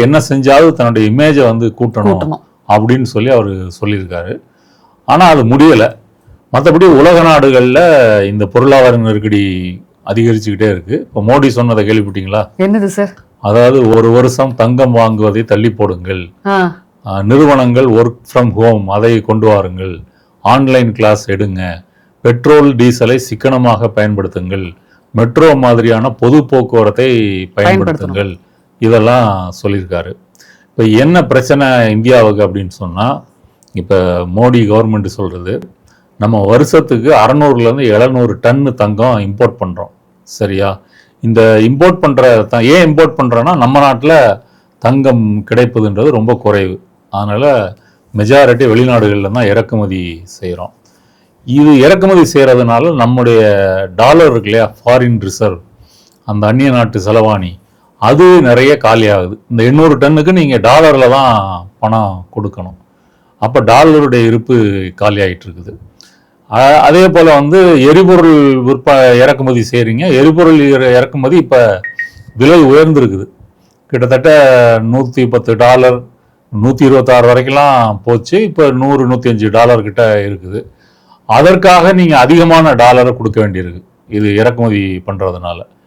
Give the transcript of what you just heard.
என்ன செஞ்சாலும் தன்னுடைய இமேஜை வந்து கூட்டணும் அப்படின்னு சொல்லி அவர் சொல்லியிருக்காரு. ஆனால் அது முடியலை. மற்றபடி உலக நாடுகளில் இந்த பொருளாதார நெருக்கடி அதிகரிச்சுக்கிட்டே இருக்கு. இப்போ மோடி சொன்னதை கேள்விப்பட்டீங்களா? என்னது சார்? அதாவது 1 வருஷம் தங்கம் வாங்குவதை தள்ளி போடுங்கள், நிறுவனங்கள் ஒர்க் ஃப்ரம் ஹோம் அதை கொண்டு வாருங்கள், ஆன்லைன் கிளாஸ் எடுங்க, பெட்ரோல் டீசலை சிக்கனமாக பயன்படுத்துங்கள், மெட்ரோ மாதிரியான பொது போக்குவரத்தை பயன்படுத்துங்கள், இதெல்லாம் சொல்லியிருக்காரு. இப்போ என்ன பிரச்சனை இந்தியாவுக்கு அப்படின்னு சொன்னால், இப்போ மோடி கவர்மெண்ட் சொல்கிறது, நம்ம வருஷத்துக்கு 600லேருந்து 700 டன்னு தங்கம் இம்போர்ட் பண்ணுறோம். சரியா? இந்த இம்போர்ட் பண்ணுற ஏன் இம்போர்ட் பண்ணுறோன்னா, நம்ம நாட்டில் தங்கம் கிடைப்பதுன்றது ரொம்ப குறைவு. அதனால் மெஜாரிட்டி வெளிநாடுகளில் தான் இறக்குமதி செய்கிறோம். இது இறக்குமதி செய்கிறதுனால நம்முடைய டாலர் இருக்கு இல்லையா, ஃபாரின் ரிசர்வ், அந்த அந்நிய நாட்டு செலவாணி, அது நிறைய காலி ஆகுது. இந்த 800 டன்னுக்கு நீங்கள் டாலரில் தான் பணம் கொடுக்கணும். அப்போ டாலருடைய இருப்பு காலி ஆகிட்டு இருக்குது. அதே போல் வந்து எரிபொருள் இறக்குமதி செய்கிறீங்க. எரிபொருள் இறக்குமதி இப்போ விலை உயர்ந்துருக்குது. கிட்டத்தட்ட $110, $126 வரைக்கும்லாம் போச்சு. இப்போ $100-105 கிட்ட இருக்குது. அதற்காக நீங்கள் அதிகமான டாலரை கொடுக்க வேண்டியிருக்கு இது இறக்குமதி பண்ணுறதுனால.